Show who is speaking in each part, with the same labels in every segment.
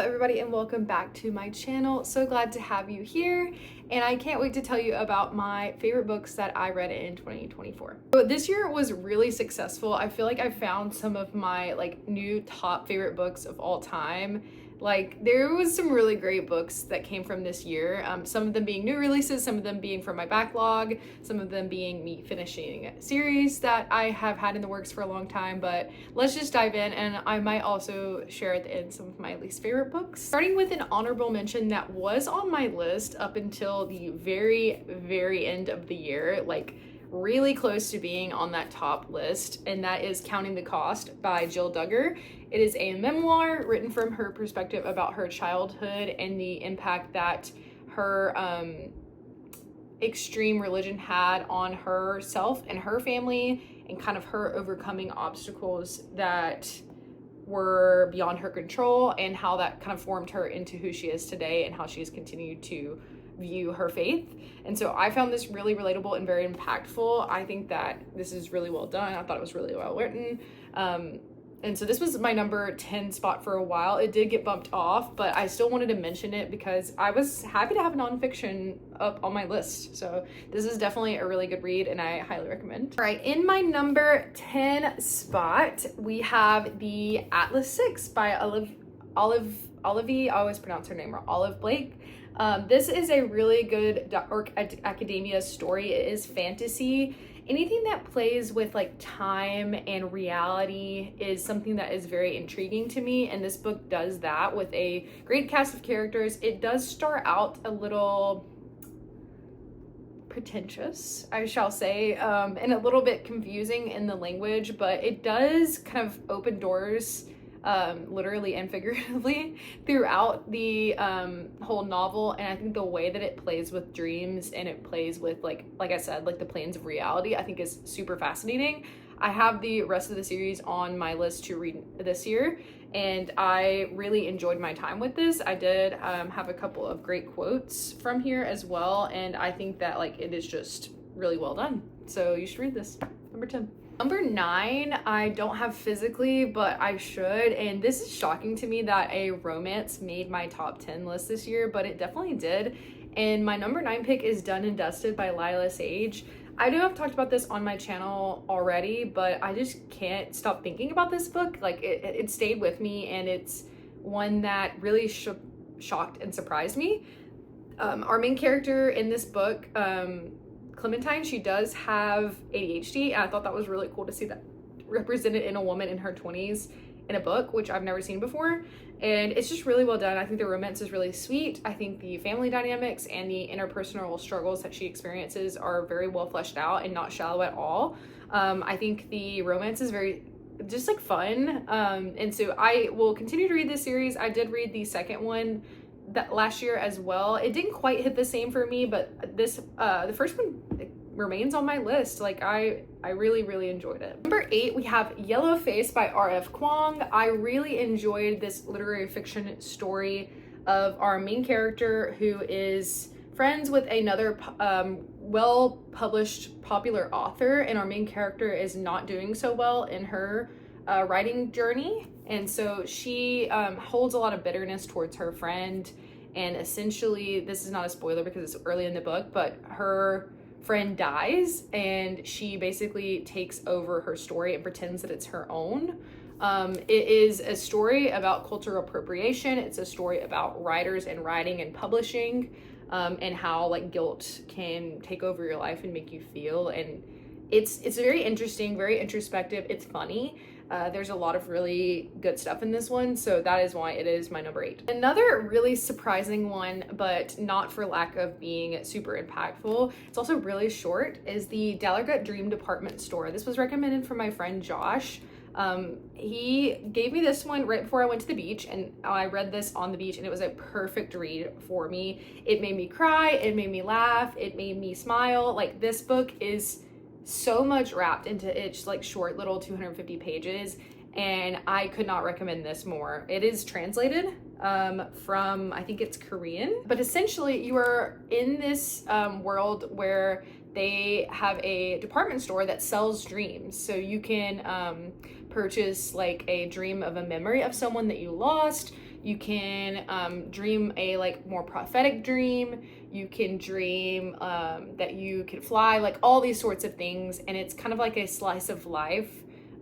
Speaker 1: everybody, and welcome back to my channel. So glad to have you here, and I can't wait to tell you about my favorite books that I read in 2024. So this year was really successful. I feel like I found some of my new top favorite books of all time. There was some really great books that came from this year, some of them being new releases, some of them being from my backlog, some of them being me finishing a series that I have had in the works for a long time. But let's just dive in, and I might also share at the end some of my least favorite books. Starting with an honorable mention that was on my list up until the very end of the year, really close to being on that top list, and that is Counting the Cost by Jill Duggar. It is a memoir written from her perspective about her childhood and the impact that her extreme religion had on herself and her family, and kind of her overcoming obstacles that were beyond her control, and how that kind of formed her into who she is today and how she has continued to view her faith. And so I found this really relatable and very impactful. I think that this is really well done. I thought it was really well written. And so this was my number 10 spot for a while. It did get bumped off, but I still wanted to mention it because I was happy to have nonfiction up on my list. So this is definitely a really good read, and I highly recommend. All right, in my number 10 spot, we have The Atlas 6 by Olive, I always pronounce her name wrong, Olive Blake. This is a really good dark academia story. It is fantasy. Anything that plays with time and reality is something that is very intriguing to me, and this book does that with a great cast of characters. It does start out a little pretentious, I shall say, and a little bit confusing in the language, but it does kind of open doors, literally and figuratively, throughout the whole novel. And I think the way that it plays with dreams, and it plays with like I said, the planes of reality, I think is super fascinating. I have the rest of the series on my list to read this year, and I really enjoyed my time with this. I did have a couple of great quotes from here as well, and I think that it is just really well done. So you should read this. Number 10. Number 9, I don't have physically, but I should, and this is shocking to me that a romance made my top 10 list this year, but it definitely did. And my number 9 pick is Done and Dusted by Lila Sage. I know I've talked about this on my channel already, but I just can't stop thinking about this book. It stayed with me, and it's one that really shocked and surprised me. Our main character in this book, Clementine, she does have ADHD, and I thought that was really cool to see that represented in a woman in her 20s in a book, which I've never seen before. And it's just really well done. I think the romance is really sweet. I think the family dynamics and the interpersonal struggles that she experiences are very well fleshed out and not shallow at all. I think the romance is very just fun. And so I will continue to read this series. I did read the second one that last year as well. It didn't quite hit the same for me, but this the first one remains on my list. I really enjoyed it. Number 8, we have Yellow Face by R.F. Kuang. I really enjoyed this literary fiction story of our main character, who is friends with another well-published popular author, and our main character is not doing so well in her writing journey. And so she holds a lot of bitterness towards her friend, and essentially, this is not a spoiler because it's early in the book, but her friend dies, and she basically takes over her story and pretends that it's her own. It is a story about cultural appropriation. It's a story about writers and writing and publishing, and how guilt can take over your life and make you feel. And it's very interesting, very introspective. It's funny. There's a lot of really good stuff in this one, so that is why it is my number 8. Another really surprising one, but not for lack of being super impactful, it's also really short, is the Dallergut Dream Department Store. This was recommended from my friend Josh. He gave me this one right before I went to the beach, and I read this on the beach, and it was a perfect read for me. It made me cry, it made me laugh, it made me smile. This book is so much wrapped into its short little 250 pages, and I could not recommend this more. It is translated from, I think it's Korean, but essentially you are in this world where they have a department store that sells dreams. So you can purchase a dream of a memory of someone that you lost. You can dream a like more prophetic dream. You can dream that you can fly, like all these sorts of things. And it's kind of like a slice of life,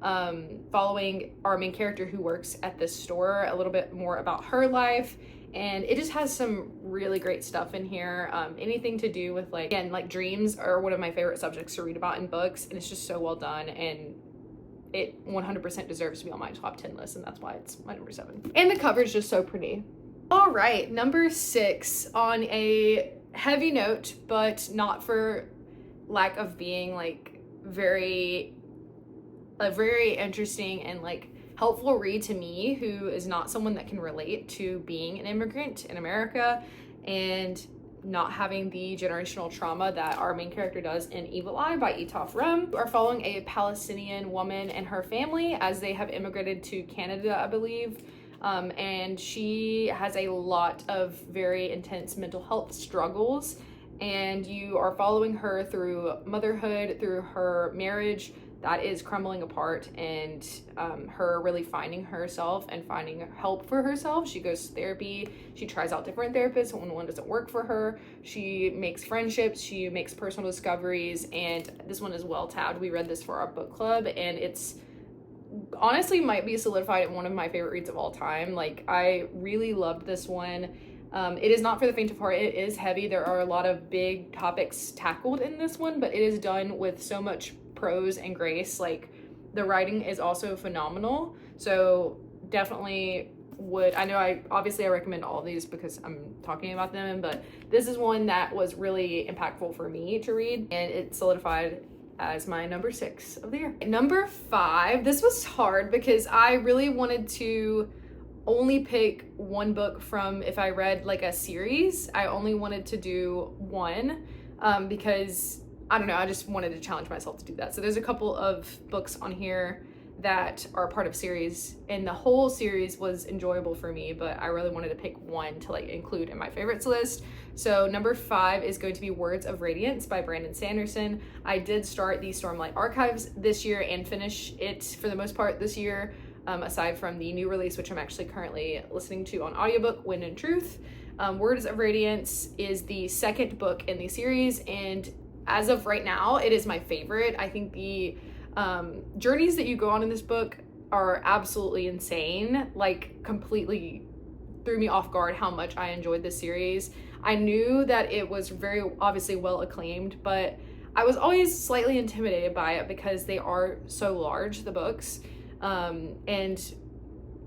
Speaker 1: following our main character who works at this store, a little bit more about her life. And it just has some really great stuff in here. Anything to do with like, again, like dreams are one of my favorite subjects to read about in books, and it's just so well done, and it 100% deserves to be on my top 10 list, and that's why it's my number 7. And the cover is just so pretty. All right, number 6, on a heavy note, but not for lack of being like a very interesting and like helpful read to me, who is not someone that can relate to being an immigrant in America and not having the generational trauma that our main character does in Evil Eye by Etaf Rum. We are following a Palestinian woman and her family as they have immigrated to Canada, I believe. And she has a lot of very intense mental health struggles, and you are following her through motherhood, through her marriage that is crumbling apart, and her really finding herself and finding help for herself. She goes to therapy, she tries out different therapists when one doesn't work for her, she makes friendships, she makes personal discoveries, and this one is well tabbed. We read this for our book club, and it's honestly might be solidified in one of my favorite reads of all time. Like, I really loved this one. It is not for the faint of heart. It is heavy. There are a lot of big topics tackled in this one, but it is done with so much prose and grace. Like, the writing is also phenomenal, so definitely would, I recommend all of these because I'm talking about them, but this is one that was really impactful for me to read, and it solidified as my number 6 of the year. Number 5, this was hard because I really wanted to only pick one book from, if I read like a series, I only wanted to do one, because I don't know, I just wanted to challenge myself to do that. So there's a couple of books on here that are part of series, and the whole series was enjoyable for me, but I really wanted to pick one to like include in my favorites list. So number 5 is going to be Words of Radiance by Brandon Sanderson. I did start the Stormlight Archives this year and finish it for the most part this year, aside from the new release, which I'm actually currently listening to on audiobook, Wind and Truth. Words of Radiance is the second book in the series, and as of right now, it is my favorite. I think the journeys that you go on in this book are absolutely insane, like completely threw me off guard how much I enjoyed this series. I knew that it was very obviously well acclaimed, but I was always slightly intimidated by it because they are so large, the books. And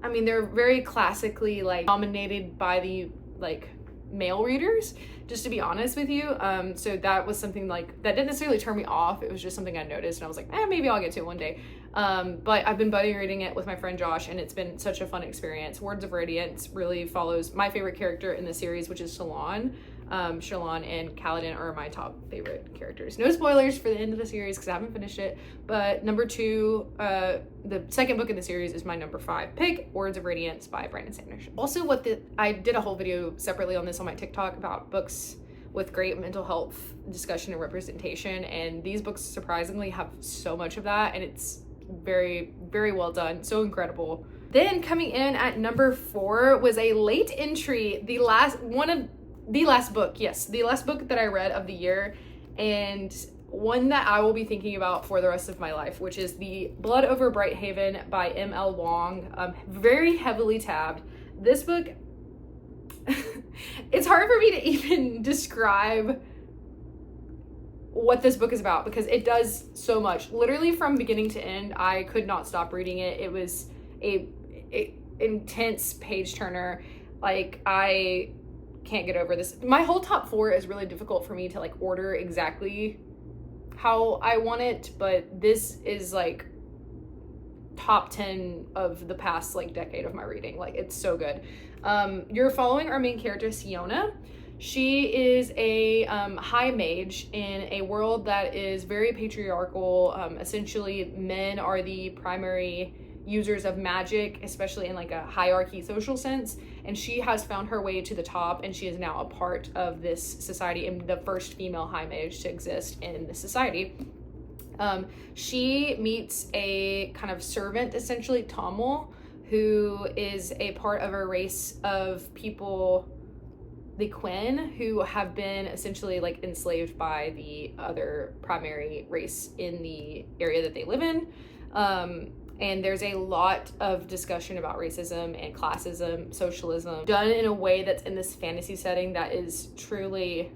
Speaker 1: I mean, they're very classically like dominated by the like male readers, just to be honest with you. So that was something like that didn't necessarily turn me off. It was just something I noticed, and I was like, maybe I'll get to it one day. But I've been buddy reading it with my friend Josh, and it's been such a fun experience. Words of Radiance really follows my favorite character in the series, which is Shallan. Shallan and Kaladin are my top favorite characters. No spoilers for the end of the series because I haven't finished it, but number 2, the second book in the series, is my number 5 pick, Words of Radiance by Brandon Sanderson. Also, I did a whole video separately on this on my TikTok about books with great mental health discussion and representation, and these books surprisingly have so much of that, and it's very, very well done, so incredible. Then coming in at number 4 was a late entry, the last book that I read of the year, and one that I will be thinking about for the rest of my life, which is The Blood Over Brighthaven by M.L. Wong. Very heavily tabbed. This book, it's hard for me to even describe what this book is about because it does so much. Literally from beginning to end, I could not stop reading it. It was a intense page turner. Like, I can't get over this. My whole top 4 is really difficult for me to like order exactly how I want it, but this is like top 10 of the past like decade of my reading. Like, it's so good. You're following our main character, Siona. She is a high mage in a world that is very patriarchal. Essentially, men are the primary users of magic, especially in like a hierarchy social sense, and she has found her way to the top, and she is now a part of this society and the first female high mage to exist in the society. She meets a kind of servant, essentially Tommel, who is a part of a race of people, the Quinn, who have been essentially like enslaved by the other primary race in the area that they live in. And there's a lot of discussion about racism and classism, socialism, done in a way that's in this fantasy setting that is truly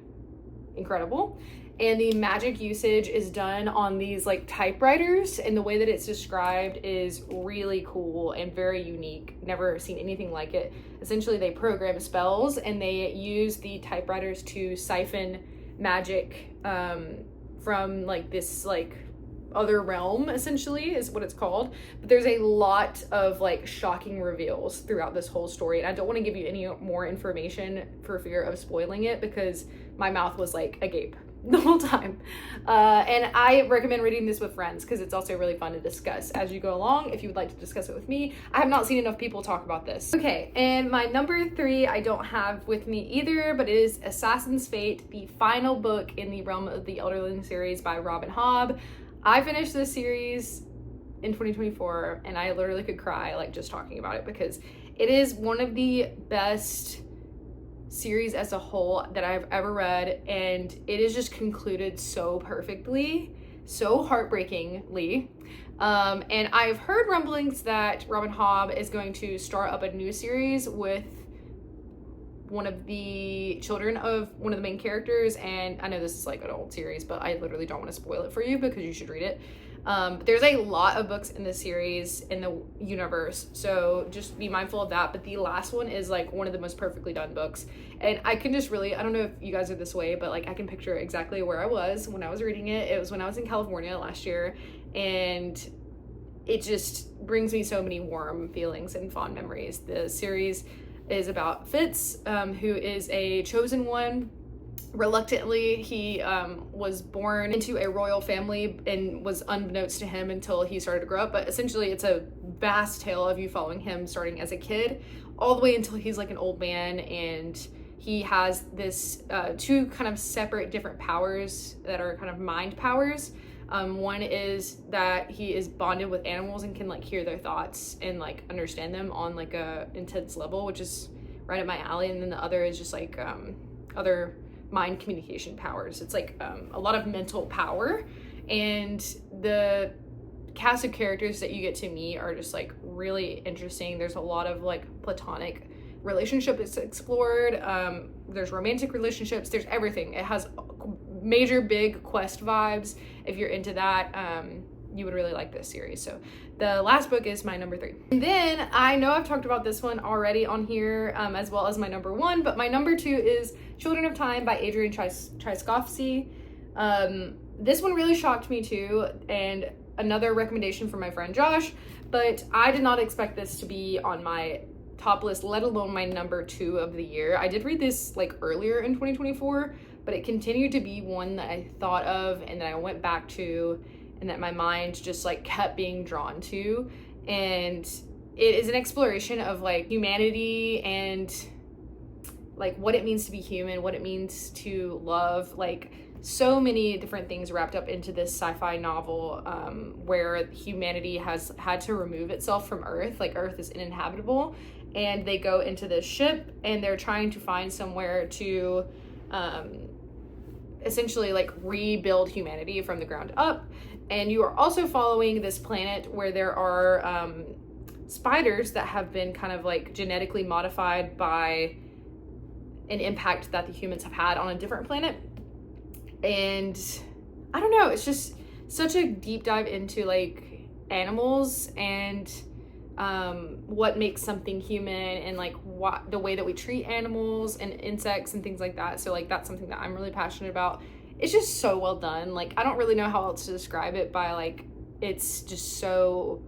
Speaker 1: incredible. And the magic usage is done on these like typewriters, and the way that it's described is really cool and very unique. Never seen anything like it. Essentially, they program spells and they use the typewriters to siphon magic from like this like other realm, essentially is what it's called. But there's a lot of like shocking reveals throughout this whole story, and I don't want to give you any more information for fear of spoiling it, because my mouth was like agape the whole time. And I recommend reading this with friends because it's also really fun to discuss as you go along if you would like to discuss it with me. I have not seen enough people talk about this. Okay, and my number 3 I don't have with me either, but it is Assassin's Fate, the final book in the realm of the Elderling series by Robin Hobb. I finished this series in 2024 and I literally could cry like just talking about it, because it is one of the best series as a whole that I've ever read, and it is just concluded so perfectly, so heartbreakingly. And I've heard rumblings that Robin Hobb is going to start up a new series with one of the children of one of the main characters, and I know this is like an old series, but I literally don't want to spoil it for you because you should read it. But there's a lot of books in the series, in the universe, so just be mindful of that. But the last one is like one of the most perfectly done books, and I can just really, I don't know if you guys are this way, but like I can picture exactly where I was when I was reading it. It was when I was in California last year, and it just brings me so many warm feelings and fond memories. The series is about Fitz, who is a chosen one. Reluctantly, he was born into a royal family and was unbeknownst to him until he started to grow up. But essentially, it's a vast tale of you following him starting as a kid all the way until he's like an old man, and he has this 2 kind of separate different powers that are kind of mind powers. One is that he is bonded with animals and can like hear their thoughts and like understand them on like a intense level, which is right up my alley. And then the other is just like other mind communication powers. It's like a lot of mental power, and the cast of characters that you get to meet are just like really interesting. There's a lot of like platonic relationships explored. There's romantic relationships. There's everything. It has major big quest vibes. If you're into that, you would really like this series. So the last book is my number 3. And then I know I've talked about this one already on here, as well as my number 1, but my number 2 is Children of Time by Adrian Tchaikovsky. This one really shocked me too, and another recommendation from my friend Josh, but I did not expect this to be on my top list, let alone my number 2 of the year. I did read this like earlier in 2024, but it continued to be one that I thought of and that I went back to, and that my mind just like kept being drawn to. And it is an exploration of like humanity and like what it means to be human, what it means to love, like so many different things wrapped up into this sci-fi novel, where humanity has had to remove itself from Earth. Like Earth is uninhabitable, and they go into this ship and they're trying to find somewhere to essentially like rebuild humanity from the ground up. And you are also following this planet where there are spiders that have been kind of like genetically modified by an impact that the humans have had on a different planet. And I don't know, it's just such a deep dive into like animals and what makes something human, and like what the way that we treat animals and insects and things like that. So like that's something that I'm really passionate about. It's just so well done. Like I don't really know how else to describe it, by like it's just so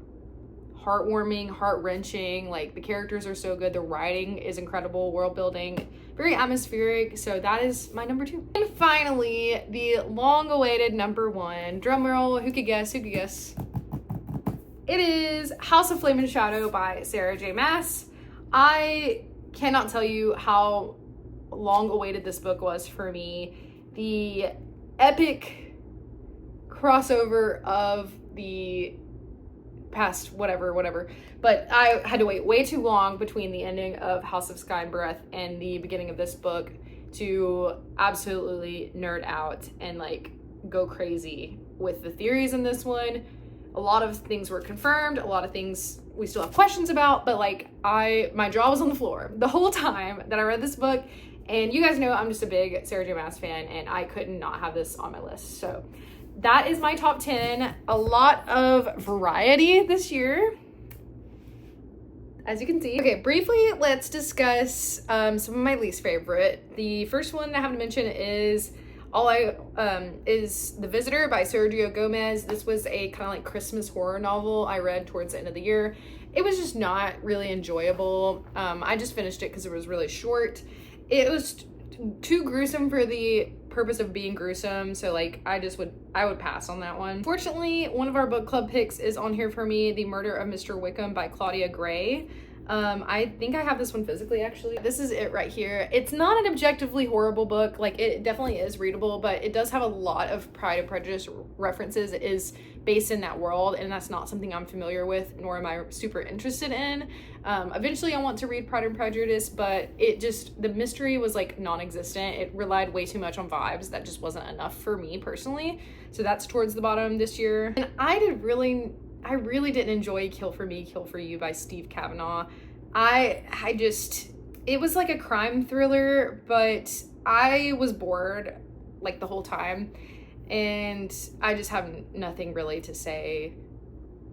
Speaker 1: heartwarming, heart-wrenching. Like the characters are so good, the writing is incredible, world building, very atmospheric. So that is my number 2. And finally, the long-awaited number 1, drum roll, who could guess? It is House of Flame and Shadow by Sarah J. Maas. I cannot tell you how long awaited this book was for me. The epic crossover of the past whatever. But I had to wait way too long between the ending of House of Sky and Breath and the beginning of this book to absolutely nerd out and like go crazy with the theories in this one. A lot of things were confirmed, a lot of things we still have questions about, but like my jaw was on the floor the whole time that I read this book. And you guys know I'm just a big Sarah J Maas fan, and I couldn't not have this on my list. So that is my top 10. A lot of variety this year, as you can see. Okay, briefly, let's discuss some of my least favorite. The first one I have to mention is is The Visitor by Sergio Gomez. This was a kind of like Christmas horror novel I read towards the end of the year. It was just not really enjoyable. I just finished it because it was really short. It was too gruesome for the purpose of being gruesome, so like I would pass on that one. Fortunately, one of our book club picks is on here for me, The Murder of Mr. Wickham by Claudia Gray. I think I have this one physically, actually. This is it right here. It's not an objectively horrible book. Like, it definitely is readable, but it does have a lot of Pride and Prejudice references. It is based in that world, and that's not something I'm familiar with, nor am I super interested in. Eventually I want to read Pride and Prejudice, but the mystery was like non-existent. It relied way too much on vibes. That just wasn't enough for me personally. So that's towards the bottom this year. And I really didn't enjoy Kill for Me, Kill for You by Steve Kavanaugh. It was like a crime thriller, but I was bored like the whole time, and I just have nothing really to say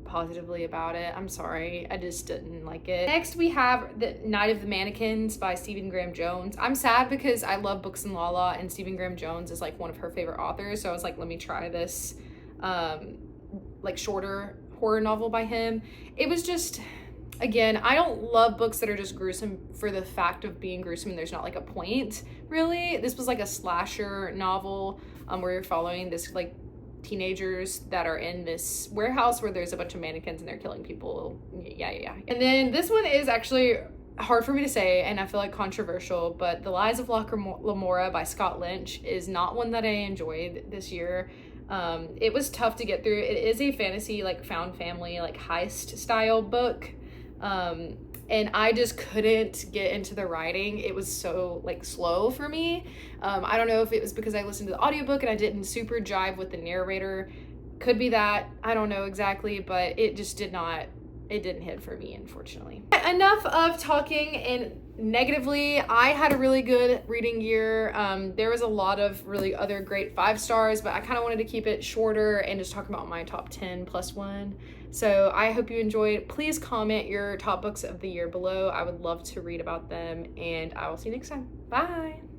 Speaker 1: positively about it. I'm sorry, I just didn't like it. Next we have The Night of the Mannequins by Stephen Graham Jones. I'm sad because I love books and Lala, and Stephen Graham Jones is like one of her favorite authors, so I was like, let me try this like shorter horror novel by him. It was just, again, I don't love books that are just gruesome for the fact of being gruesome and there's not like a point, really. This was like a slasher novel where you're following this like teenagers that are in this warehouse where there's a bunch of mannequins and they're killing people. Yeah. And then this one is actually hard for me to say, and I feel like controversial, but The Lies of Locke Lamora by Scott Lynch is not one that I enjoyed this year. It was tough to get through. It is a fantasy, like found family, like heist style book. And I just couldn't get into the writing. It was so like slow for me. I don't know if it was because I listened to the audiobook and I didn't super jive with the narrator. Could be that, I don't know exactly, but it just didn't hit for me, unfortunately. Enough of talking and negatively. I had a really good reading year. There was a lot of really other great 5 stars, but I kind of wanted to keep it shorter and just talk about my top 10 plus 1. So I hope you enjoyed. Please comment your top books of the year below. I would love to read about them, and I will see you next time. Bye.